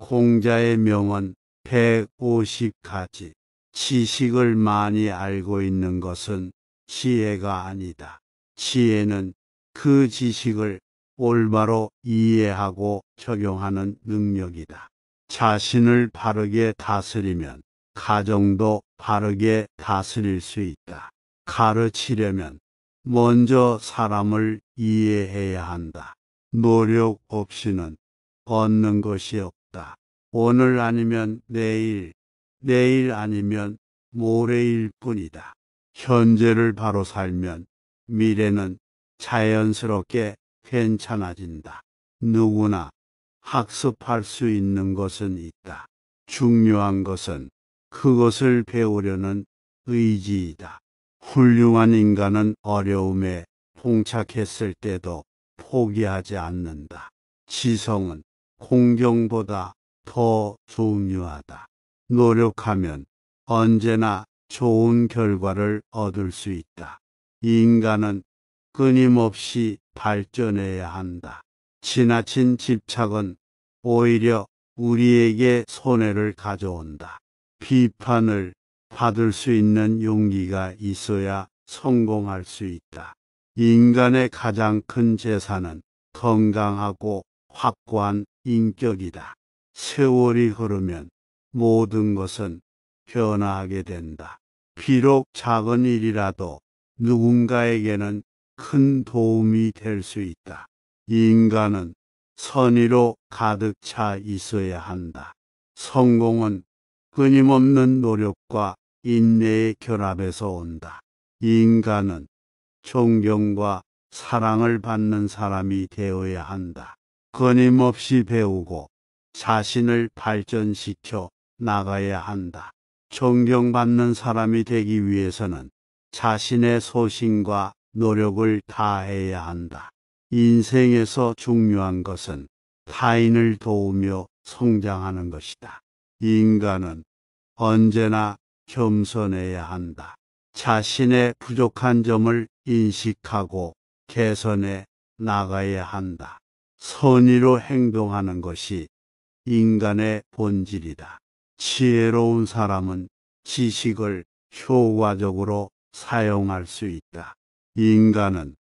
공자의 명언 150가지. 지식을 많이 알고 있는 것은 지혜가 아니다. 지혜는 그 지식을 올바로 이해하고 적용하는 능력이다. 자신을 바르게 다스리면 가정도 바르게 다스릴 수 있다. 가르치려면 먼저 사람을 이해해야 한다. 노력 없이는 얻는 것이 없다. 오늘 아니면 내일, 내일 아니면 모레일 뿐이다. 현재를 바로 살면 미래는 자연스럽게 괜찮아진다. 누구나 학습할 수 있는 것은 있다. 중요한 것은 그것을 배우려는 의지이다. 훌륭한 인간은 어려움에 봉착했을 때도 포기하지 않는다. 지성은 공경보다 더 중요하다. 노력하면 언제나 좋은 결과를 얻을 수 있다. 인간은 끊임없이 발전해야 한다. 지나친 집착은 오히려 우리에게 손해를 가져온다. 비판을 받을 수 있는 용기가 있어야 성공할 수 있다. 인간의 가장 큰 재산은 건강하고 확고한 인격이다. 세월이 흐르면 모든 것은 변화하게 된다. 비록 작은 일이라도 누군가에게는 큰 도움이 될 수 있다. 인간은 선의로 가득 차 있어야 한다. 성공은 끊임없는 노력과 인내의 결합에서 온다. 인간은 존경과 사랑을 받는 사람이 되어야 한다. 끊임없이 배우고 자신을 발전시켜 나가야 한다. 존경받는 사람이 되기 위해서는 자신의 소신과 노력을 다해야 한다. 인생에서 중요한 것은 타인을 도우며 성장하는 것이다. 인간은 언제나 겸손해야 한다. 자신의 부족한 점을 인식하고 개선해 나가야 한다. 선의로 행동하는 것이 인간의 본질이다. 지혜로운 사람은 지식을 효과적으로 사용할 수 있다. 인간은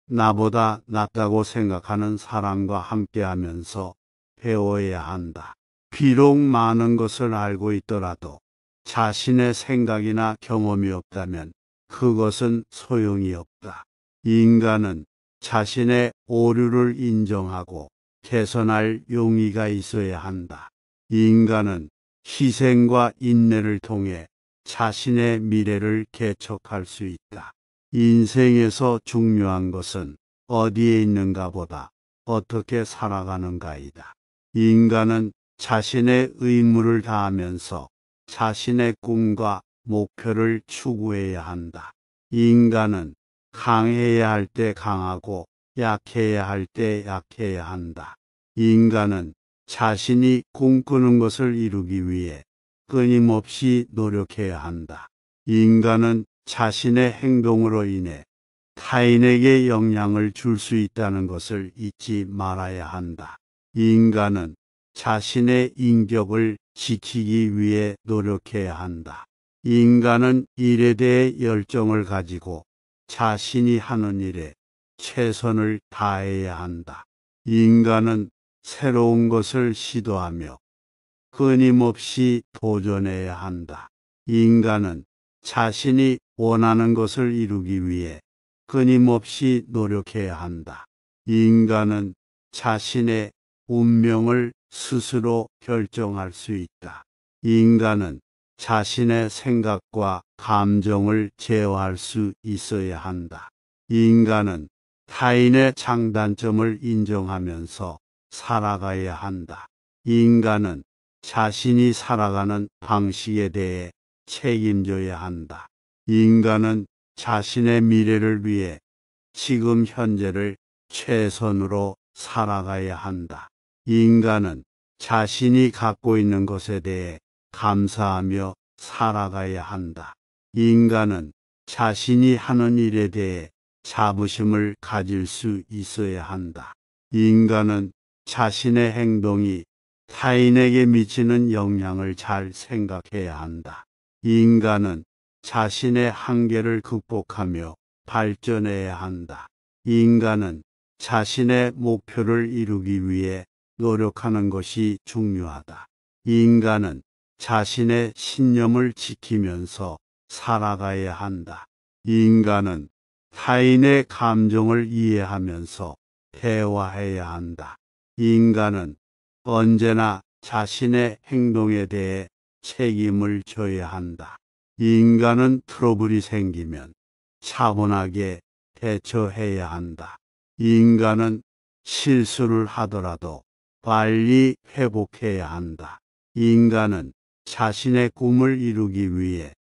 나보다 낫다고 생각하는 사람과 함께하면서 배워야 한다. 비록 많은 것을 알고 있더라도 자신의 생각이나 경험이 없다면 그것은 소용이 없다. 인간은 자신의 오류를 인정하고 개선할 용의가 있어야 한다. 인간은 희생과 인내를 통해 자신의 미래를 개척할 수 있다. 인생에서 중요한 것은 어디에 있는가 보다 어떻게 살아가는가이다. 인간은 자신의 의무를 다하면서 자신의 꿈과 목표를 추구해야 한다. 인간은 강해야 할 때 강하고 약해야 할 때 약해야 한다. 인간은 자신이 꿈꾸는 것을 이루기 위해 끊임없이 노력해야 한다. 인간은 자신의 행동으로 인해 타인에게 영향을 줄 수 있다는 것을 잊지 말아야 한다. 인간은 자신의 인격을 지키기 위해 노력해야 한다. 인간은 일에 대해 열정을 가지고 자신이 하는 일에 최선을 다해야 한다. 인간은 새로운 것을 시도하며 끊임없이 도전해야 한다. 인간은 자신이 원하는 것을 이루기 위해 끊임없이 노력해야 한다. 인간은 자신의 운명을 스스로 결정할 수 있다. 인간은 자신의 생각과 감정을 제어할 수 있어야 한다. 인간은 타인의 장단점을 인정하면서 살아가야 한다. 인간은 자신이 살아가는 방식에 대해 책임져야 한다. 인간은 자신의 미래를 위해 지금 현재를 최선으로 살아가야 한다. 인간은 자신이 갖고 있는 것에 대해 감사하며 살아가야 한다. 인간은 자신이 하는 일에 대해 자부심을 가질 수 있어야 한다. 인간은 자신의 행동이 타인에게 미치는 영향을 잘 생각해야 한다. 인간은 자신의 한계를 극복하며 발전해야 한다. 인간은 자신의 목표를 이루기 위해 노력하는 것이 중요하다. 인간은 자신의 신념을 지키면서 살아가야 한다. 인간은 타인의 감정을 이해하면서 대화해야 한다. 인간은 언제나 자신의 행동에 대해 책임을 져야 한다. 인간은 트러블이 생기면 차분하게 대처해야 한다. 인간은 실수를 하더라도 빨리 회복해야 한다. 인간은 자신의 꿈을 이루기 위해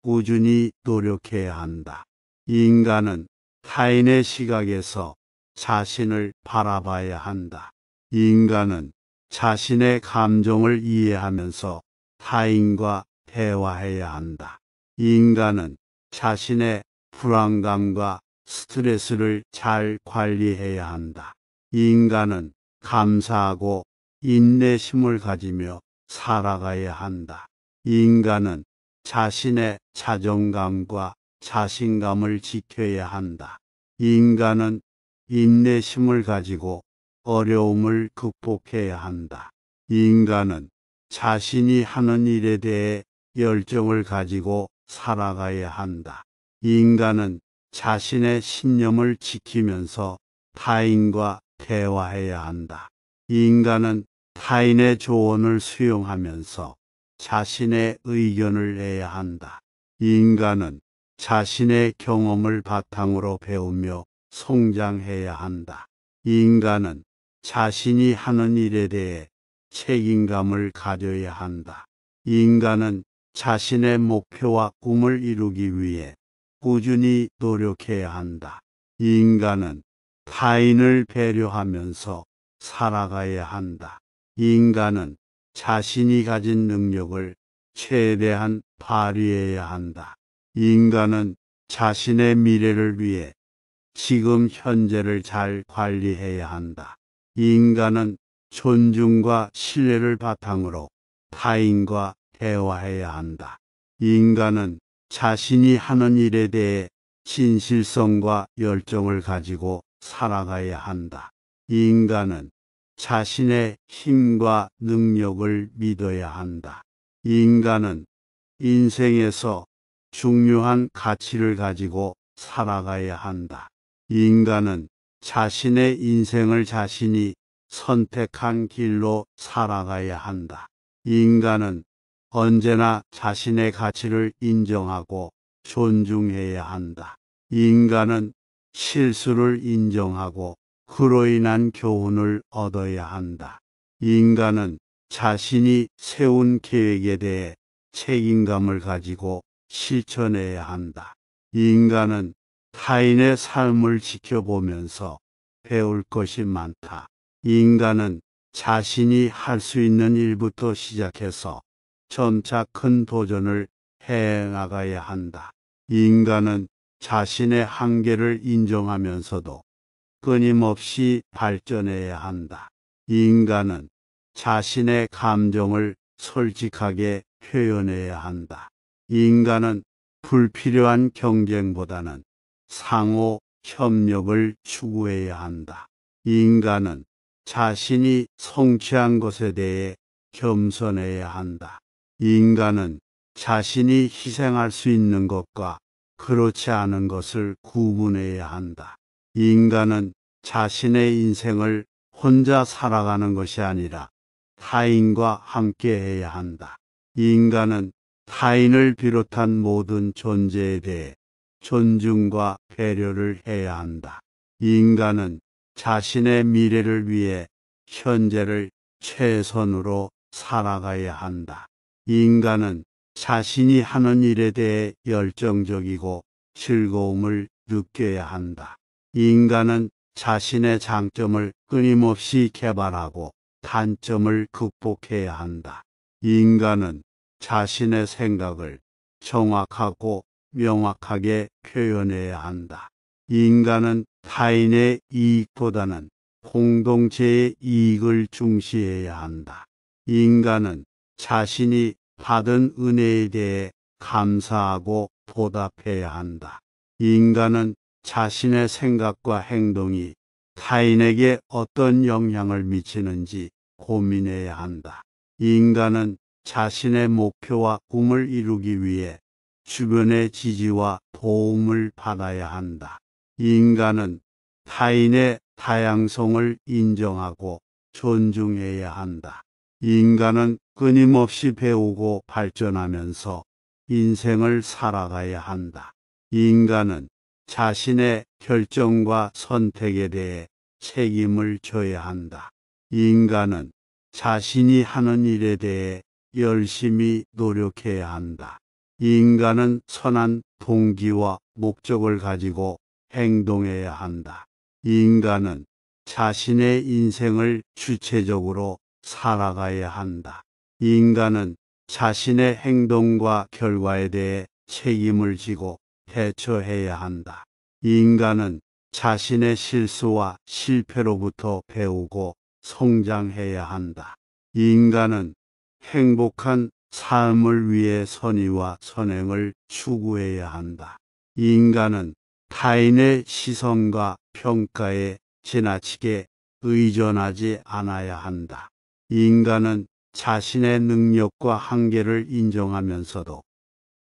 꾸준히 노력해야 한다. 인간은 타인의 시각에서 자신을 바라봐야 한다. 인간은 자신의 감정을 이해하면서 타인과 대화해야 한다. 인간은 자신의 불안감과 스트레스를 잘 관리해야 한다. 인간은 감사하고 인내심을 가지며 살아가야 한다. 인간은 자신의 자존감과 자신감을 지켜야 한다. 인간은 인내심을 가지고 어려움을 극복해야 한다. 인간은 자신이 하는 일에 대해 열정을 가지고 살아가야 한다. 인간은 자신의 신념을 지키면서 타인과 대화해야 한다. 인간은 타인의 조언을 수용하면서 자신의 의견을 내야 한다. 인간은 자신의 경험을 바탕으로 배우며 성장해야 한다. 인간은 자신이 하는 일에 대해 책임감을 가져야 한다. 인간은 자신의 목표와 꿈을 이루기 위해 꾸준히 노력해야 한다. 인간은 타인을 배려하면서 살아가야 한다. 인간은 자신이 가진 능력을 최대한 발휘해야 한다. 인간은 자신의 미래를 위해 지금 현재를 잘 관리해야 한다. 인간은 존중과 신뢰를 바탕으로 타인과 대화해야 한다. 인간은 자신이 하는 일에 대해 진실성과 열정을 가지고 살아가야 한다. 인간은 자신의 힘과 능력을 믿어야 한다. 인간은 인생에서 중요한 가치를 가지고 살아가야 한다. 인간은 자신의 인생을 자신이 선택한 길로 살아가야 한다. 인간은 언제나 자신의 가치를 인정하고 존중해야 한다. 인간은 실수를 인정하고 그로 인한 교훈을 얻어야 한다. 인간은 자신이 세운 계획에 대해 책임감을 가지고 실천해야 한다. 인간은 타인의 삶을 지켜보면서 배울 것이 많다. 인간은 자신이 할 수 있는 일부터 시작해서 점차 큰 도전을 해나가야 한다. 인간은 자신의 한계를 인정하면서도 끊임없이 발전해야 한다. 인간은 자신의 감정을 솔직하게 표현해야 한다. 인간은 불필요한 경쟁보다는 상호 협력을 추구해야 한다. 인간은 자신이 성취한 것에 대해 겸손해야 한다. 인간은 자신이 희생할 수 있는 것과 그렇지 않은 것을 구분해야 한다. 인간은 자신의 인생을 혼자 살아가는 것이 아니라 타인과 함께 해야 한다. 인간은 타인을 비롯한 모든 존재에 대해 존중과 배려를 해야 한다. 인간은 자신의 미래를 위해 현재를 최선으로 살아가야 한다. 인간은 자신이 하는 일에 대해 열정적이고 즐거움을 느껴야 한다. 인간은 자신의 장점을 끊임없이 개발하고 단점을 극복해야 한다. 인간은 자신의 생각을 정확하고 명확하게 표현해야 한다. 인간은 타인의 이익보다는 공동체의 이익을 중시해야 한다. 인간은 자신이 받은 은혜에 대해 감사하고 보답해야 한다. 인간은 자신의 생각과 행동이 타인에게 어떤 영향을 미치는지 고민해야 한다. 인간은 자신의 목표와 꿈을 이루기 위해 주변의 지지와 도움을 받아야 한다. 인간은 타인의 다양성을 인정하고 존중해야 한다. 인간은 끊임없이 배우고 발전하면서 인생을 살아가야 한다. 인간은 자신의 결정과 선택에 대해 책임을 져야 한다. 인간은 자신이 하는 일에 대해 열심히 노력해야 한다. 인간은 선한 동기와 목적을 가지고 행동해야 한다. 인간은 자신의 인생을 주체적으로 살아가야 한다. 인간은 자신의 행동과 결과에 대해 책임을 지고 대처해야 한다. 인간은 자신의 실수와 실패로부터 배우고 성장해야 한다. 인간은 행복한 삶을 위해 선의와 선행을 추구해야 한다. 인간은 타인의 시선과 평가에 지나치게 의존하지 않아야 한다. 인간은 자신의 능력과 한계를 인정하면서도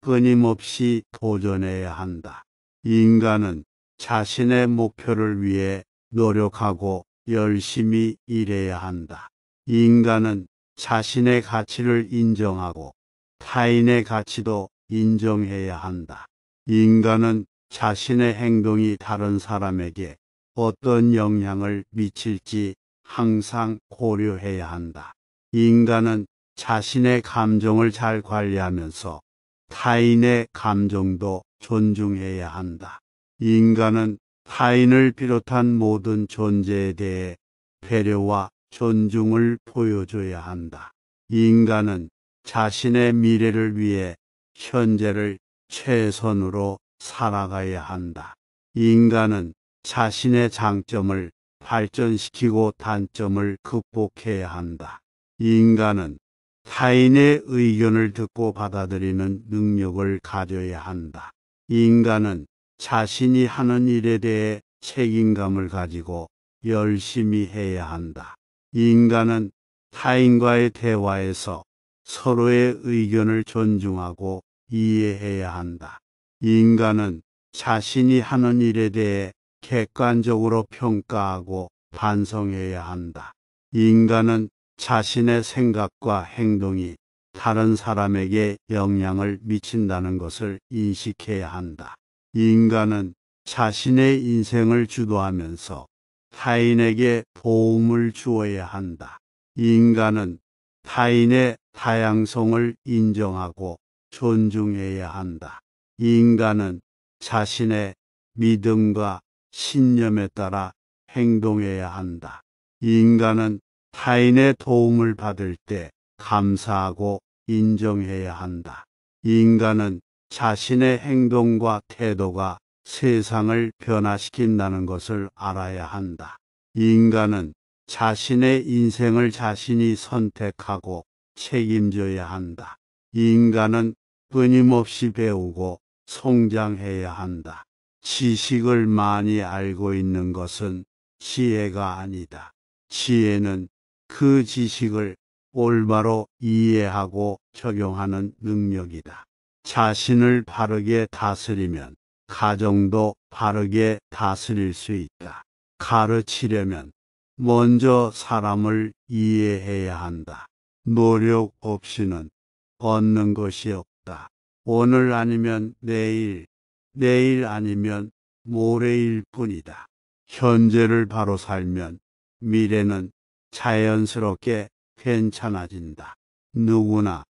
끊임없이 도전해야 한다. 인간은 자신의 목표를 위해 노력하고 열심히 일해야 한다. 인간은 자신의 가치를 인정하고 타인의 가치도 인정해야 한다. 인간은 자신의 행동이 다른 사람에게 어떤 영향을 미칠지 항상 고려해야 한다. 인간은 자신의 감정을 잘 관리하면서 타인의 감정도 존중해야 한다. 인간은 타인을 비롯한 모든 존재에 대해 배려와 존중을 보여줘야 한다. 인간은 자신의 미래를 위해 현재를 최선으로 살아가야 한다. 인간은 자신의 장점을 발전시키고 단점을 극복해야 한다. 인간은 타인의 의견을 듣고 받아들이는 능력을 가져야 한다. 인간은 자신이 하는 일에 대해 책임감을 가지고 열심히 해야 한다. 인간은 타인과의 대화에서 서로의 의견을 존중하고 이해해야 한다. 인간은 자신이 하는 일에 대해 객관적으로 평가하고 반성해야 한다. 인간은 자신의 생각과 행동이 다른 사람에게 영향을 미친다는 것을 인식해야 한다. 인간은 자신의 인생을 주도하면서 타인에게 도움을 주어야 한다. 인간은 타인의 다양성을 인정하고 존중해야 한다. 인간은 자신의 믿음과 신념에 따라 행동해야 한다. 인간은 타인의 도움을 받을 때 감사하고 인정해야 한다. 인간은 자신의 행동과 태도가 세상을 변화시킨다는 것을 알아야 한다. 인간은 자신의 인생을 자신이 선택하고 책임져야 한다. 인간은 끊임없이 배우고 성장해야 한다. 지식을 많이 알고 있는 것은 지혜가 아니다. 지혜는 그 지식을 올바로 이해하고 적용하는 능력이다. 자신을 바르게 다스리면 가정도 바르게 다스릴 수 있다. 가르치려면 먼저 사람을 이해해야 한다. 노력 없이는 얻는 것이 없다. 오늘 아니면 내일, 내일 아니면 모레일 뿐이다. 현재를 바로 살면 미래는 자연스럽게 괜찮아진다. 누구나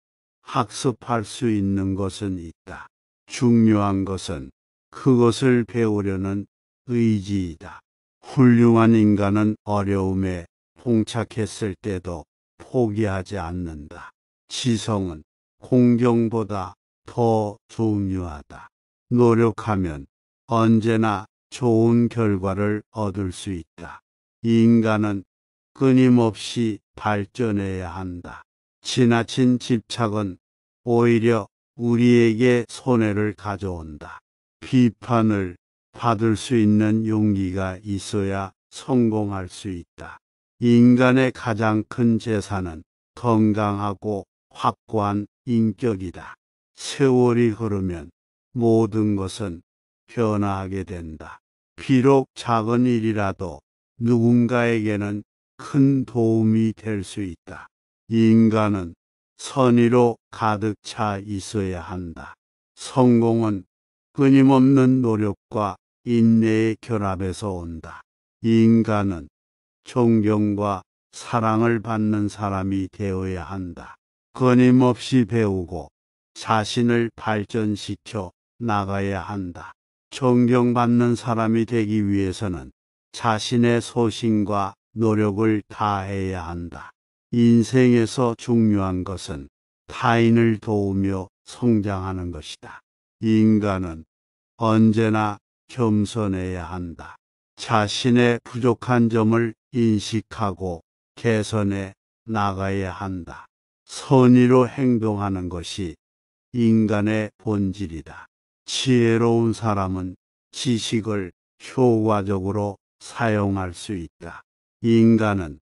학습할 수 있는 것은 있다. 중요한 것은 그것을 배우려는 의지이다. 훌륭한 인간은 어려움에 봉착했을 때도 포기하지 않는다. 지성은 공경보다 더 중요하다. 노력하면 언제나 좋은 결과를 얻을 수 있다. 인간은 끊임없이 발전해야 한다. 지나친 집착은 오히려 우리에게 손해를 가져온다. 비판을 받을 수 있는 용기가 있어야 성공할 수 있다. 인간의 가장 큰 재산은 건강하고 확고한 인격이다. 세월이 흐르면 모든 것은 변화하게 된다. 비록 작은 일이라도 누군가에게는 큰 도움이 될 수 있다. 인간은 선의로 가득 차 있어야 한다. 성공은 끊임없는 노력과 인내의 결합에서 온다. 인간은 존경과 사랑을 받는 사람이 되어야 한다. 끊임없이 배우고 자신을 발전시켜 나가야 한다. 존경받는 사람이 되기 위해서는 자신의 소신과 노력을 다해야 한다. 인생에서 중요한 것은 타인을 도우며 성장하는 것이다. 인간은 언제나 겸손해야 한다. 자신의 부족한 점을 인식하고 개선해 나가야 한다. 선의로 행동하는 것이 인간의 본질이다. 지혜로운 사람은 지식을 효과적으로 사용할 수 있다. 인간은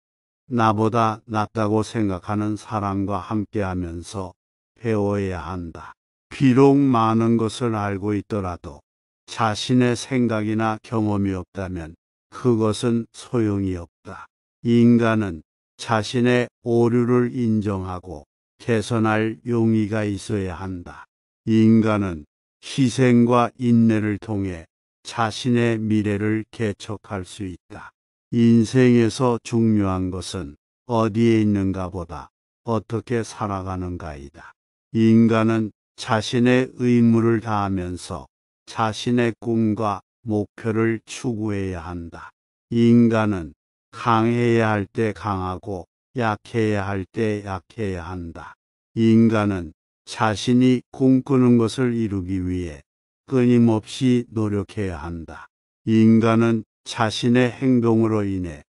나보다 낫다고 생각하는 사람과 함께하면서 배워야 한다. 비록 많은 것을 알고 있더라도 자신의 생각이나 경험이 없다면 그것은 소용이 없다. 인간은 자신의 오류를 인정하고 개선할 용의가 있어야 한다. 인간은 희생과 인내를 통해 자신의 미래를 개척할 수 있다. 인생에서 중요한 것은 어디에 있는가 보다 어떻게 살아가는가이다. 인간은 자신의 의무를 다하면서 자신의 꿈과 목표를 추구해야 한다. 인간은 강해야 할 때 강하고 약해야 할 때 약해야 한다. 인간은 자신이 꿈꾸는 것을 이루기 위해 끊임없이 노력해야 한다. 인간은 자신의 행동으로 인해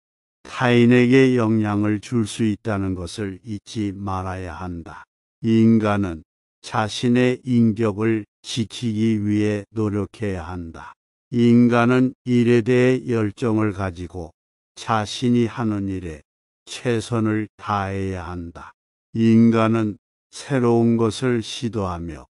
타인에게 영향을 줄 수 있다는 것을 잊지 말아야 한다. 인간은 자신의 인격을 지키기 위해 노력해야 한다. 인간은 일에 대해 열정을 가지고 자신이 하는 일에 최선을 다해야 한다. 인간은 새로운 것을 시도하며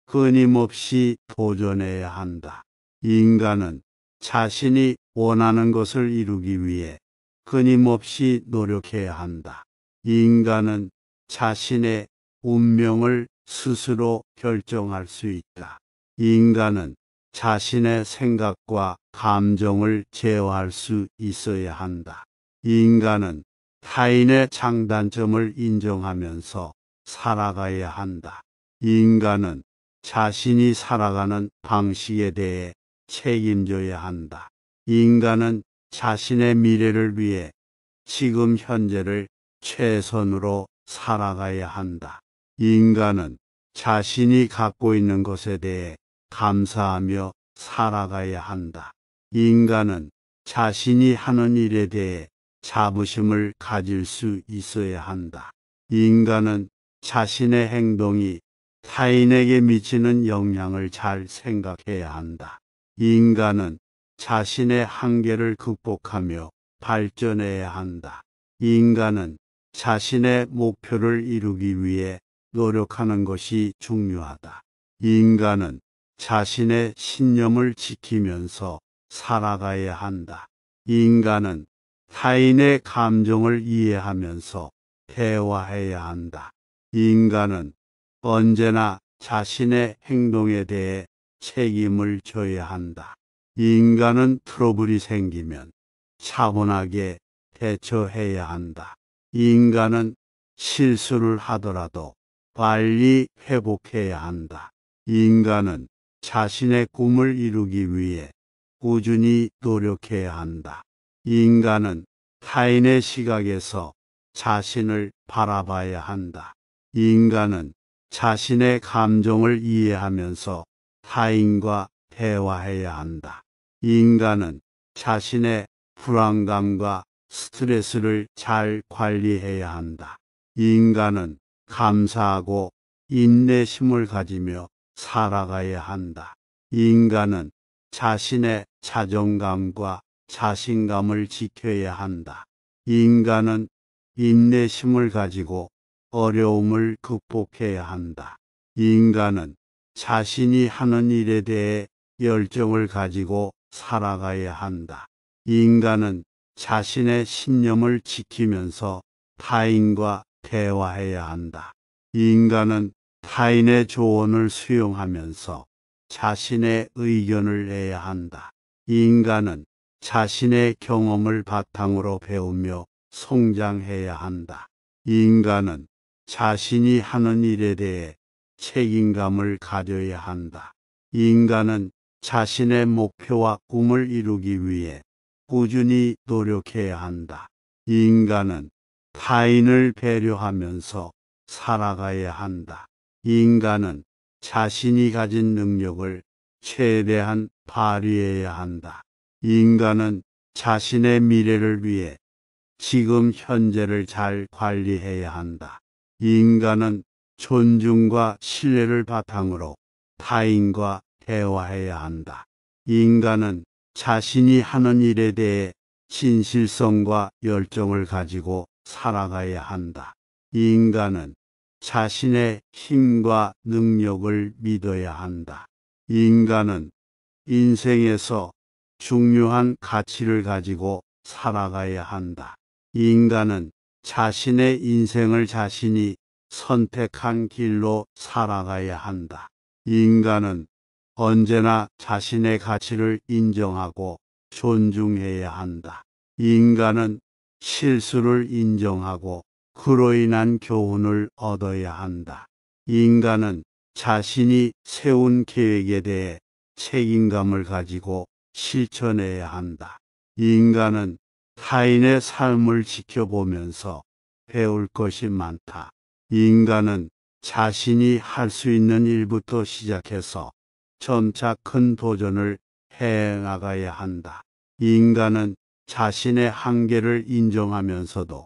끊임없이 도전해야 한다. 인간은 자신이 원하는 것을 이루기 위해 끊임없이 노력해야 한다. 인간은 자신의 운명을 스스로 결정할 수 있다. 인간은 자신의 생각과 감정을 제어할 수 있어야 한다. 인간은 타인의 장단점을 인정하면서 살아가야 한다. 인간은 자신이 살아가는 방식에 대해 책임져야 한다. 인간은 자신의 미래를 위해 지금 현재를 최선으로 살아가야 한다. 인간은 자신이 갖고 있는 것에 대해 감사하며 살아가야 한다. 인간은 자신이 하는 일에 대해 자부심을 가질 수 있어야 한다. 인간은 자신의 행동이 타인에게 미치는 영향을 잘 생각해야 한다. 인간은 자신의 한계를 극복하며 발전해야 한다. 인간은 자신의 목표를 이루기 위해 노력하는 것이 중요하다. 인간은 자신의 신념을 지키면서 살아가야 한다. 인간은 타인의 감정을 이해하면서 대화해야 한다. 인간은 언제나 자신의 행동에 대해 책임을 져야 한다. 인간은 트러블이 생기면 차분하게 대처해야 한다. 인간은 실수를 하더라도 빨리 회복해야 한다. 인간은 자신의 꿈을 이루기 위해 꾸준히 노력해야 한다. 인간은 타인의 시각에서 자신을 바라봐야 한다. 인간은 자신의 감정을 이해하면서 타인과 대화해야 한다. 인간은 자신의 불안감과 스트레스를 잘 관리해야 한다. 인간은 감사하고 인내심을 가지며 살아가야 한다. 인간은 자신의 자존감과 자신감을 지켜야 한다. 인간은 인내심을 가지고 어려움을 극복해야 한다. 인간은 자신이 하는 일에 대해 열정을 가지고 살아가야 한다. 인간은 자신의 신념을 지키면서 타인과 대화해야 한다. 인간은 타인의 조언을 수용하면서 자신의 의견을 내야 한다. 인간은 자신의 경험을 바탕으로 배우며 성장해야 한다. 인간은 자신이 하는 일에 대해 책임감을 가져야 한다. 인간은 자신의 목표와 꿈을 이루기 위해 꾸준히 노력해야 한다. 인간은 타인을 배려하면서 살아가야 한다. 인간은 자신이 가진 능력을 최대한 발휘해야 한다. 인간은 자신의 미래를 위해 지금 현재를 잘 관리해야 한다. 인간은 존중과 신뢰를 바탕으로 타인과 대화해야 한다. 인간은 자신이 하는 일에 대해 진실성과 열정을 가지고 살아가야 한다. 인간은 자신의 힘과 능력을 믿어야 한다. 인간은 인생에서 중요한 가치를 가지고 살아가야 한다. 인간은 자신의 인생을 자신이 선택한 길로 살아가야 한다. 인간은 언제나 자신의 가치를 인정하고 존중해야 한다. 인간은 실수를 인정하고 그로 인한 교훈을 얻어야 한다. 인간은 자신이 세운 계획에 대해 책임감을 가지고 실천해야 한다. 인간은 타인의 삶을 지켜보면서 배울 것이 많다. 인간은 자신이 할 수 있는 일부터 시작해서 점차 큰 도전을 해나가야 한다. 인간은 자신의 한계를 인정하면서도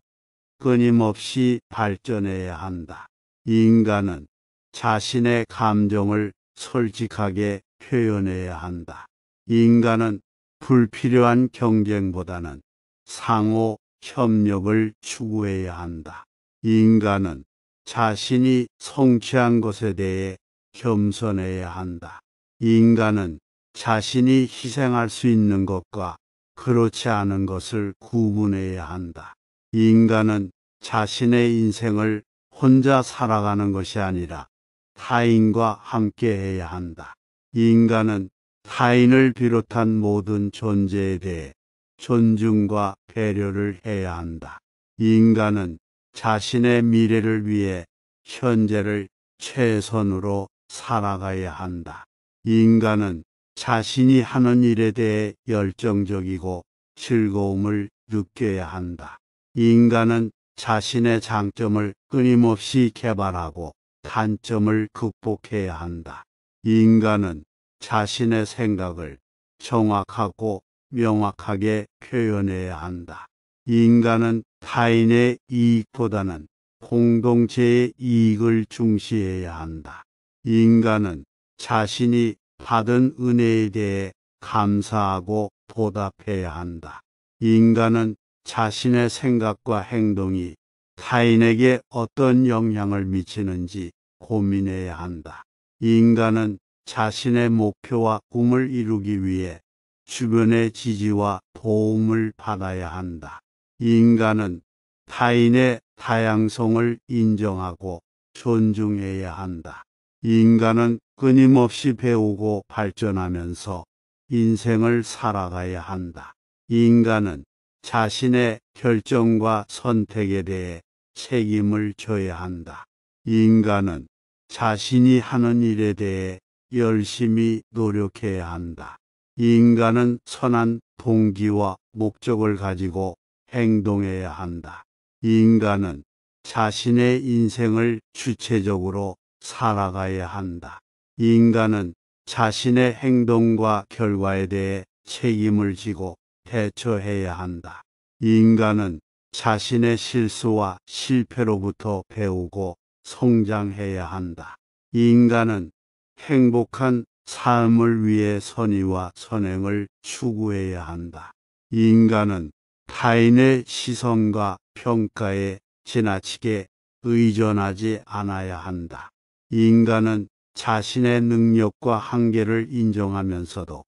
끊임없이 발전해야 한다. 인간은 자신의 감정을 솔직하게 표현해야 한다. 인간은 불필요한 경쟁보다는 상호 협력을 추구해야 한다. 인간은 자신이 성취한 것에 대해 겸손해야 한다. 인간은 자신이 희생할 수 있는 것과 그렇지 않은 것을 구분해야 한다. 인간은 자신의 인생을 혼자 살아가는 것이 아니라 타인과 함께 해야 한다. 인간은 타인을 비롯한 모든 존재에 대해 존중과 배려를 해야 한다. 인간은 자신의 미래를 위해 현재를 최선으로 살아가야 한다. 인간은 자신이 하는 일에 대해 열정적이고 즐거움을 느껴야 한다. 인간은 자신의 장점을 끊임없이 개발하고 단점을 극복해야 한다. 인간은 자신의 생각을 정확하고 명확하게 표현해야 한다. 인간은 타인의 이익보다는 공동체의 이익을 중시해야 한다. 인간은 자신이 받은 은혜에 대해 감사하고 보답해야 한다. 인간은 자신의 생각과 행동이 타인에게 어떤 영향을 미치는지 고민해야 한다. 인간은 자신의 목표와 꿈을 이루기 위해 주변의 지지와 도움을 받아야 한다. 인간은 타인의 다양성을 인정하고 존중해야 한다. 인간은 끊임없이 배우고 발전하면서 인생을 살아가야 한다. 인간은 자신의 결정과 선택에 대해 책임을 져야 한다. 인간은 자신이 하는 일에 대해 열심히 노력해야 한다. 인간은 선한 동기와 목적을 가지고 행동해야 한다. 인간은 자신의 인생을 주체적으로 살아가야 한다. 인간은 자신의 행동과 결과에 대해 책임을 지고 대처해야 한다. 인간은 자신의 실수와 실패로부터 배우고 성장해야 한다. 인간은 행복한 삶을 위해 선의와 선행을 추구해야 한다. 인간은 타인의 시선과 평가에 지나치게 의존하지 않아야 한다. 인간은 자신의 능력과 한계를 인정하면서도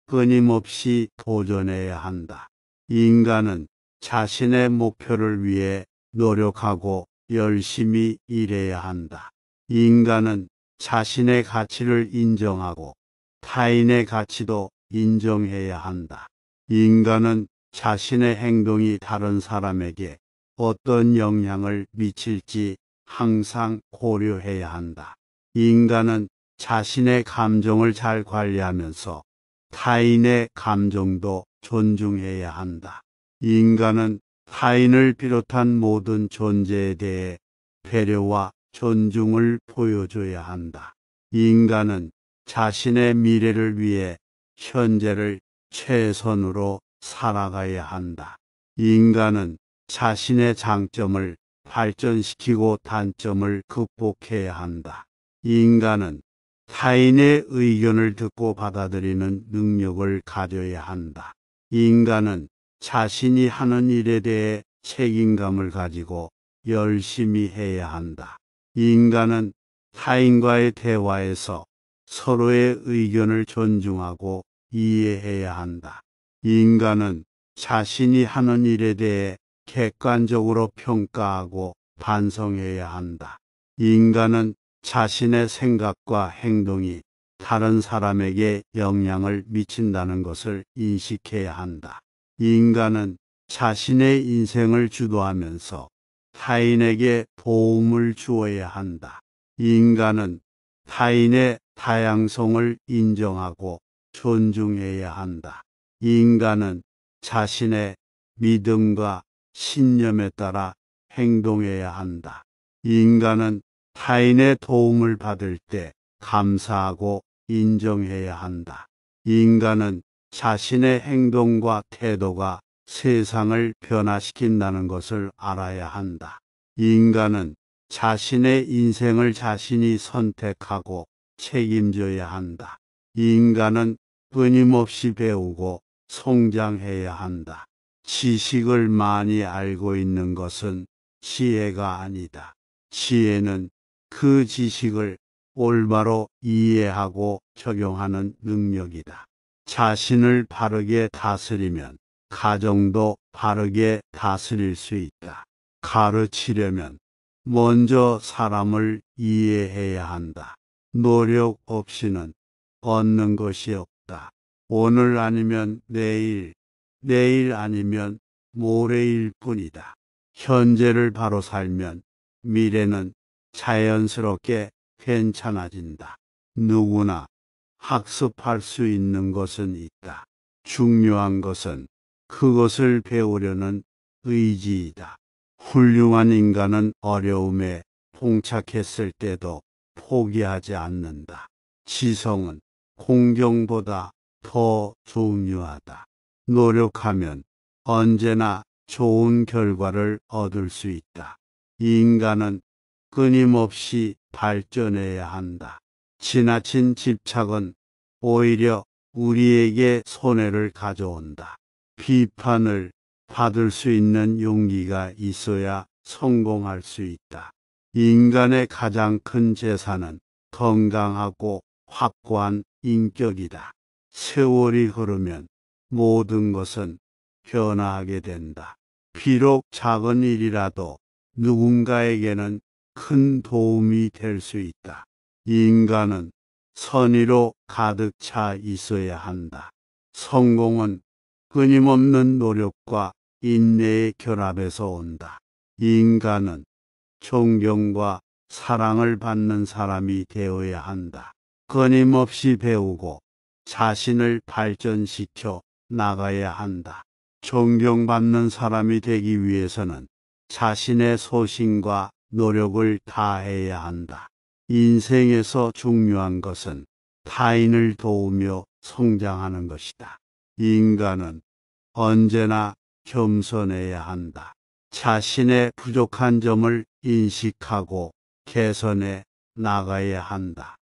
끊임없이 도전해야 한다. 인간은 자신의 목표를 위해 노력하고 열심히 일해야 한다. 인간은 자신의 가치를 인정하고 타인의 가치도 인정해야 한다. 인간은 자신의 행동이 다른 사람에게 어떤 영향을 미칠지 항상 고려해야 한다. 인간은 자신의 감정을 잘 관리하면서 타인의 감정도 존중해야 한다. 인간은 타인을 비롯한 모든 존재에 대해 배려와 존중을 보여줘야 한다. 인간은 자신의 미래를 위해 현재를 최선으로 살아가야 한다. 인간은 자신의 장점을 발전시키고 단점을 극복해야 한다. 인간은 타인의 의견을 듣고 받아들이는 능력을 가져야 한다. 인간은 자신이 하는 일에 대해 책임감을 가지고 열심히 해야 한다. 인간은 타인과의 대화에서 서로의 의견을 존중하고 이해해야 한다. 인간은 자신이 하는 일에 대해 객관적으로 평가하고 반성해야 한다. 인간은 자신의 생각과 행동이 다른 사람에게 영향을 미친다는 것을 인식해야 한다. 인간은 자신의 인생을 주도하면서 타인에게 도움을 주어야 한다. 인간은 타인의 다양성을 인정하고 존중해야 한다. 인간은 자신의 믿음과 신념에 따라 행동해야 한다. 인간은 타인의 도움을 받을 때 감사하고 인정해야 한다. 인간은 자신의 행동과 태도가 세상을 변화시킨다는 것을 알아야 한다. 인간은 자신의 인생을 자신이 선택하고 책임져야 한다. 인간은 끊임없이 배우고 성장해야 한다. 지식을 많이 알고 있는 것은 지혜가 아니다. 지혜는 그 지식을 올바로 이해하고 적용하는 능력이다. 자신을 바르게 다스리면 가정도 바르게 다스릴 수 있다. 가르치려면 먼저 사람을 이해해야 한다. 노력 없이는 얻는 것이 없다. 오늘 아니면 내일, 내일 아니면 모레일 뿐이다. 현재를 바로 살면 미래는 자연스럽게 괜찮아진다. 누구나 학습할 수 있는 것은 있다. 중요한 것은 그것을 배우려는 의지이다. 훌륭한 인간은 어려움에 봉착했을 때도 포기하지 않는다. 지성은 공경보다 더 중요하다. 노력하면 언제나 좋은 결과를 얻을 수 있다. 인간은 끊임없이 발전해야 한다. 지나친 집착은 오히려 우리에게 손해를 가져온다. 비판을 받을 수 있는 용기가 있어야 성공할 수 있다. 인간의 가장 큰 재산은 건강하고 확고한 인격이다. 세월이 흐르면 모든 것은 변화하게 된다. 비록 작은 일이라도 누군가에게는 큰 도움이 될 수 있다. 인간은 선의로 가득 차 있어야 한다. 성공은 끊임없는 노력과 인내의 결합에서 온다. 인간은 존경과 사랑을 받는 사람이 되어야 한다. 끊임없이 배우고 자신을 발전시켜 나가야 한다. 존경받는 사람이 되기 위해서는 자신의 소신과 노력을 다해야 한다. 인생에서 중요한 것은 타인을 도우며 성장하는 것이다. 인간은 언제나 겸손해야 한다. 자신의 부족한 점을 인식하고 개선해 나가야 한다.